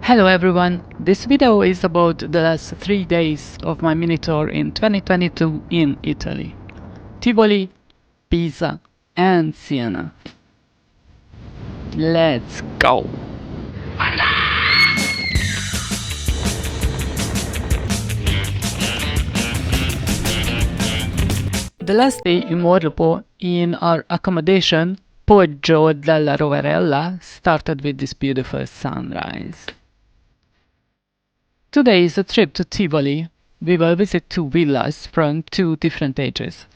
Hello everyone, this video is about the last 3 days of my mini tour in 2022 in Italy. Tivoli, Pisa and Siena. Let's go! The last day in Morropo in our accommodation, Poggio della Roverella, started with this beautiful sunrise. Today is a trip to Tivoli. We will visit two villas from two different ages.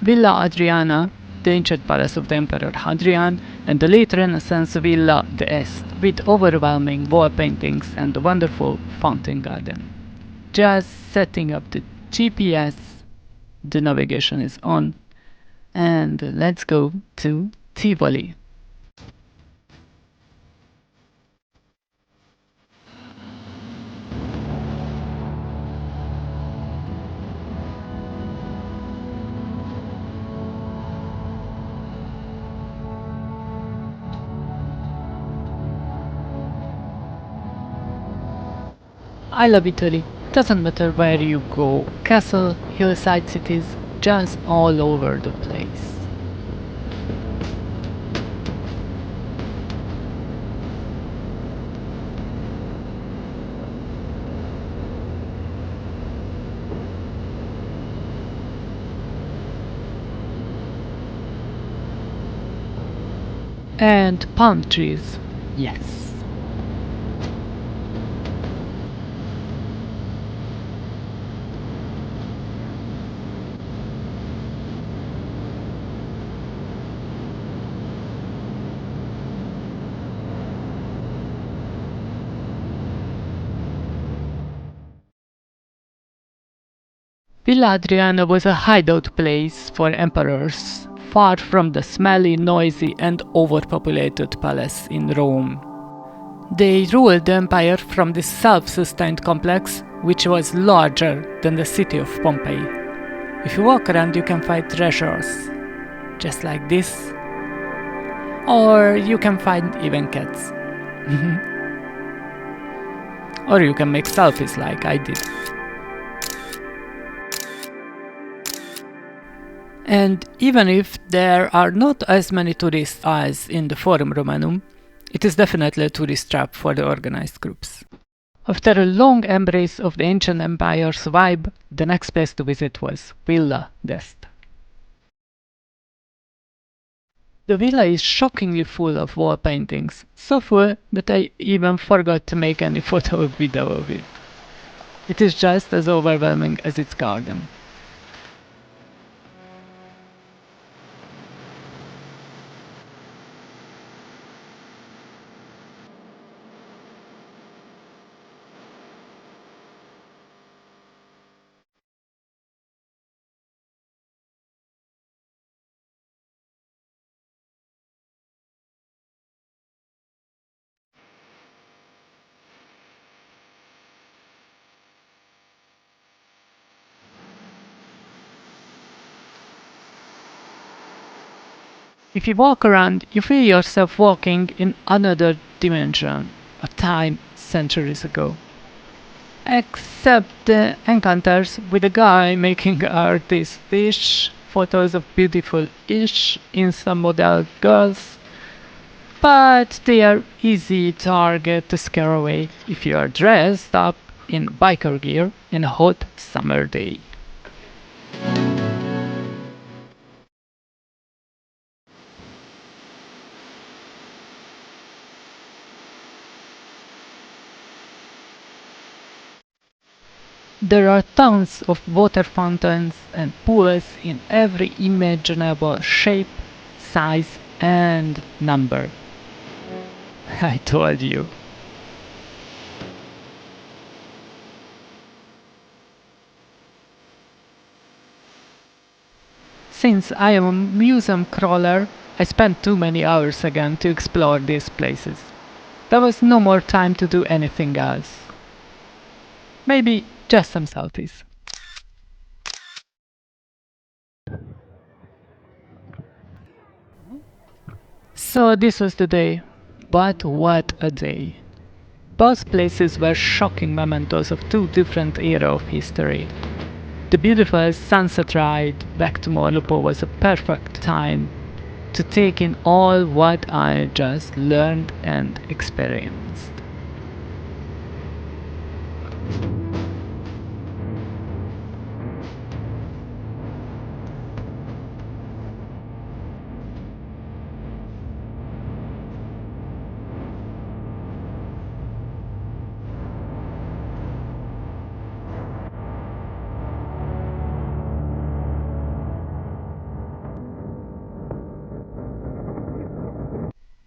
Villa Adriana, the ancient palace of the Emperor Hadrian, and the late Renaissance Villa d'Este, with overwhelming wall paintings and a wonderful fountain garden. Just setting up the GPS, the navigation is on, and let's go to Tivoli. I love Italy. Doesn't matter where you go. Castle, hillside cities, just all over the place. And palm trees. Yes. Villa Adriana was a hideout place for emperors, far from the smelly, noisy and overpopulated palace in Rome. They ruled the empire from this self-sustained complex, which was larger than the city of Pompeii. If you walk around you can find treasures, just like this, or you can find even cats. Or you can make selfies like I did. And even if there are not as many tourists as in the Forum Romanum, it is definitely a tourist trap for the organized groups. After a long embrace of the ancient empire's vibe, the next place to visit was Villa d'Este. The villa is shockingly full of wall paintings, so full that I even forgot to make any photo or video of it. It is just as overwhelming as its garden. If you walk around, you feel yourself walking in another dimension, a time centuries ago. Except the encounters with a guy making artist-ish photos of beautiful-ish Insta model girls, but they are easy target to scare away if you are dressed up in biker gear in a hot summer day. There are tons of water fountains and pools in every imaginable shape, size and number. I told you. Since I am a museum crawler, I spent too many hours again to explore these places. There was no more time to do anything else. Maybe just some selfies. So this was the day. But what a day. Both places were shocking mementos of two different eras of history. The beautiful sunset ride back to Morlupo was a perfect time to take in all what I just learned and experienced.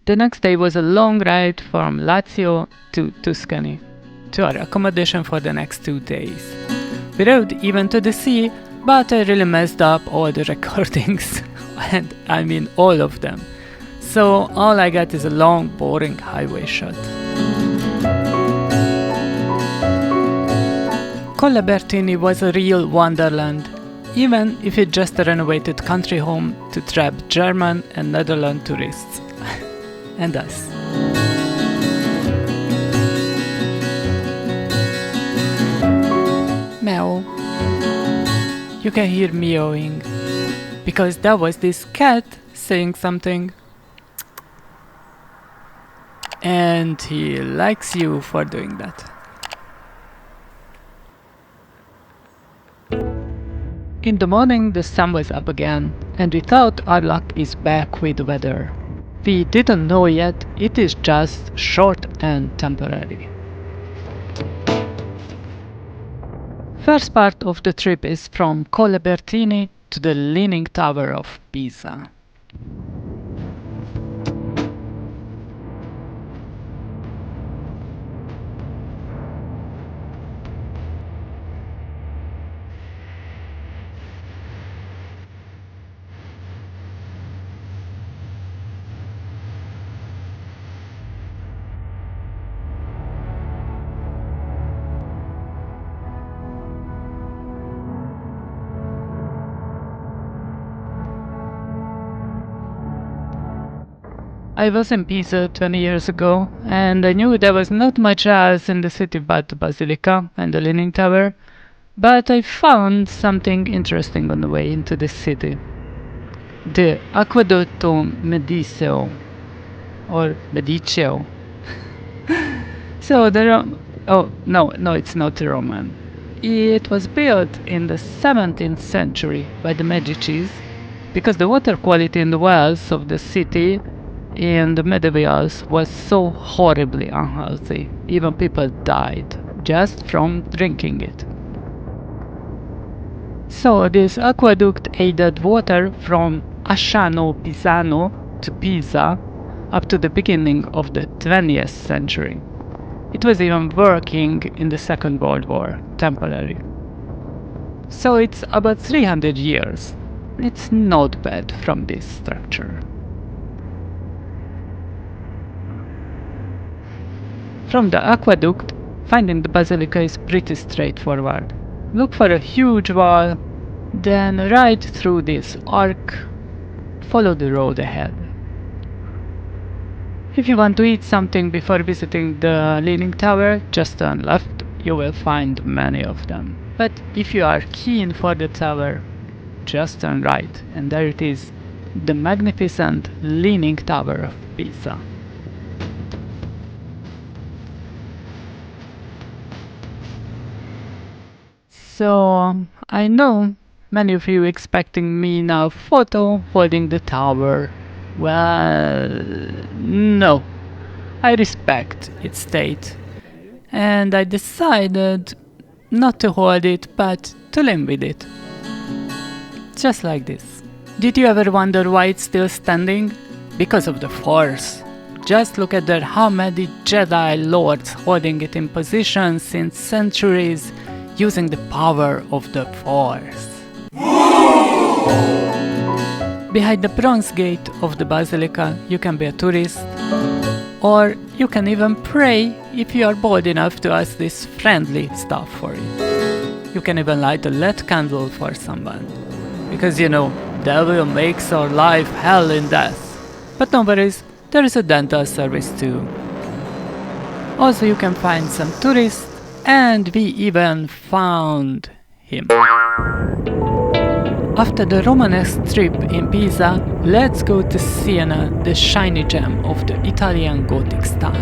The next day was a long ride from Lazio to Tuscany, to our accommodation for the next 2 days. We rode even to the sea, but I really messed up all the recordings, and I mean all of them. So all I got is a long, boring highway shot. Colle Bertini was a real wonderland, even if it's just a renovated country home to trap German and Netherlands tourists. And us. Meow. You can hear meowing, because that was this cat saying something. And he likes you for doing that. In the morning the sun was up again, and we thought our luck is back with the weather. We didn't know yet, it is just short and temporary. First part of the trip is from Colle Bertini to the Leaning Tower of Pisa. I was in Pisa 20 years ago, and I knew there was not much else in the city but the Basilica and the Leaning Tower, but I found something interesting on the way into the city. The Aquedotto Mediceo, or Mediceo. So no, it's not Roman. It was built in the 17th century by the Medicis, because the water quality in the wells of the city in the medievals was so horribly unhealthy. Even people died just from drinking it. So this aqueduct aided water from Asciano Pisano to Pisa up to the beginning of the 20th century. It was even working in the Second World War, temporarily. So it's about 300 years. It's not bad from this structure. From the aqueduct, finding the basilica is pretty straightforward. Look for a huge wall, then right through this arc, follow the road ahead. If you want to eat something before visiting the Leaning Tower, just turn left, you will find many of them. But if you are keen for the tower, just turn right, and there it is, the magnificent Leaning Tower of Pisa. So, I know many of you expecting me now photo holding the tower. Well, no. I respect its state. And I decided not to hold it, but to live with it. Just like this. Did you ever wonder why it's still standing? Because of the Force. Just look at there how many Jedi Lords holding it in position since centuries, using the power of the Force. Behind the bronze gate of the Basilica, you can be a tourist, or you can even pray if you are bold enough to ask this friendly staff for it. You can even light a LED candle for someone, because devil makes our life hell in death. But no worries, there is a dental service too. Also you can find some tourists, and we even found him. After the Romanesque trip in Pisa, let's go to Siena, the shiny gem of the Italian Gothic style.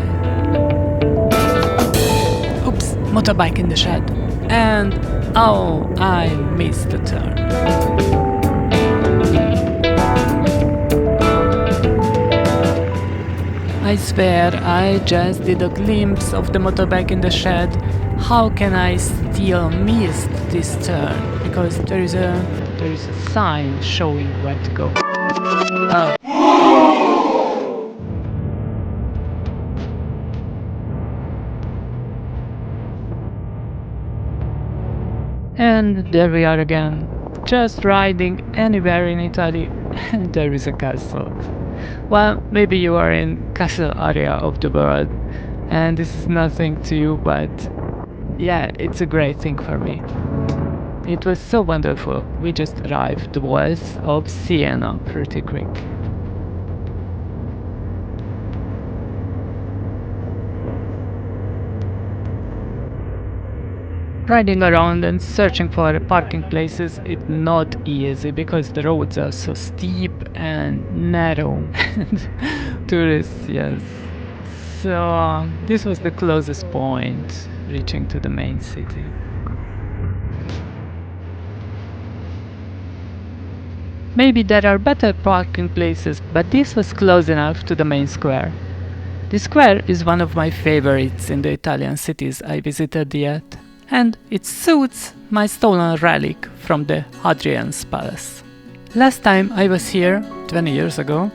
Oops, motorbike in the shed. And oh, I missed the turn. I swear I just did a glimpse of the motorbike in the shed. How can I still miss this turn? Because there is a sign showing where to go. Oh. And there we are again, just riding anywhere in Italy and there is a castle. Well, maybe you are in castle area of the world and this is nothing to you, but yeah, it's a great thing for me. It was so wonderful. We just arrived the walls of Siena pretty quick. Riding around and searching for parking places is not easy because the roads are so steep and narrow. Tourists, yes. So this was the closest point reaching to the main city. Maybe there are better parking places, but this was close enough to the main square. The square is one of my favorites in the Italian cities I visited yet, and it suits my stolen relic from the Hadrian's palace. Last time I was here, 20 years ago,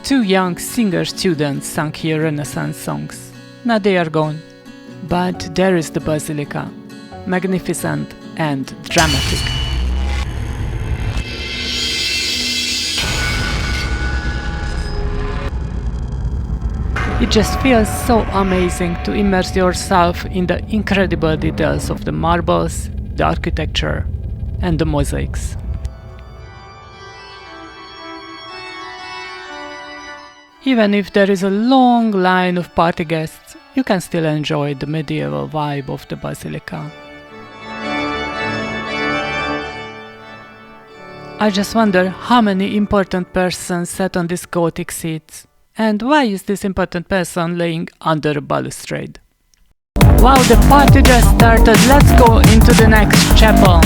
2 young singer students sang here Renaissance songs. Now they are gone. But there is the basilica, magnificent and dramatic. It just feels so amazing to immerse yourself in the incredible details of the marbles, the architecture, and the mosaics. Even if there is a long line of party guests, you can still enjoy the medieval vibe of the basilica. I just wonder how many important persons sat on these Gothic seats. And why is this important person laying under a balustrade? Wow, the party just started! Let's go into the next chapel!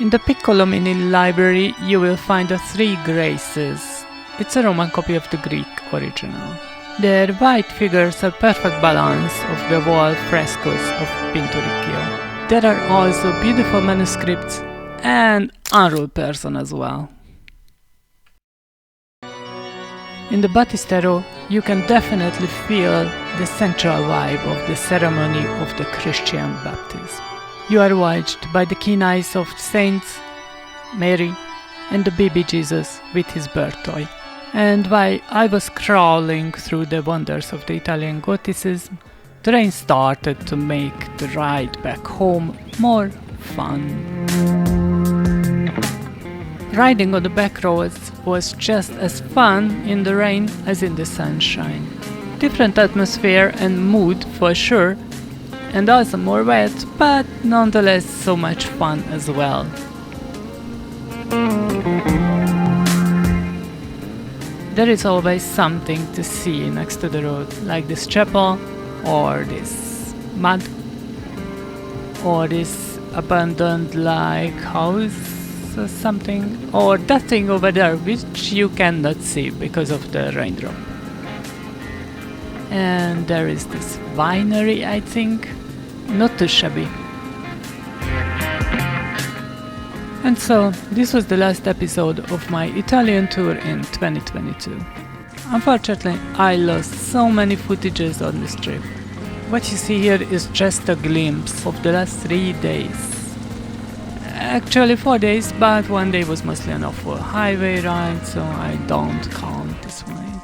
In the Piccolomini library you will find the 3 Graces. It's a Roman copy of the Greek original. Their white figures are perfect balance of the wall frescoes of Pinturicchio. There are also beautiful manuscripts and unruled person as well. In the Battistero, you can definitely feel the central vibe of the ceremony of the Christian baptism. You are watched by the keen eyes of saints, Mary, and the baby Jesus with his birth toy. And while I was crawling through the wonders of the Italian Gothicism, the rain started to make the ride back home more fun. Riding on the back roads was just as fun in the rain as in the sunshine. Different atmosphere and mood for sure, and also more wet, but nonetheless so much fun as well. There is always something to see next to the road, like this chapel, or this mud, or this abandoned like house or something, or that thing over there which you cannot see because of the raindrop. And there is this winery, I think, not too shabby. And so this was the last episode of my Italian tour in 2022. Unfortunately, I lost so many footages on this trip. What you see here is just a glimpse of the last 3 days. Actually 4 days, but 1 day was mostly an off-road highway ride, so I don't count this one.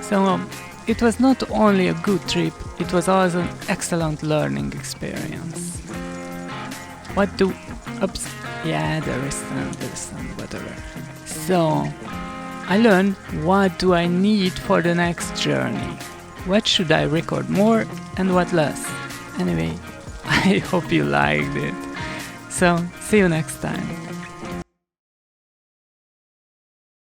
So it was not only a good trip, it was also an excellent learning experience. Yeah, there is some, whatever. So I learned what do I need for the next journey. what should I record more and what less. Anyway, I hope you liked it. So, see you next time.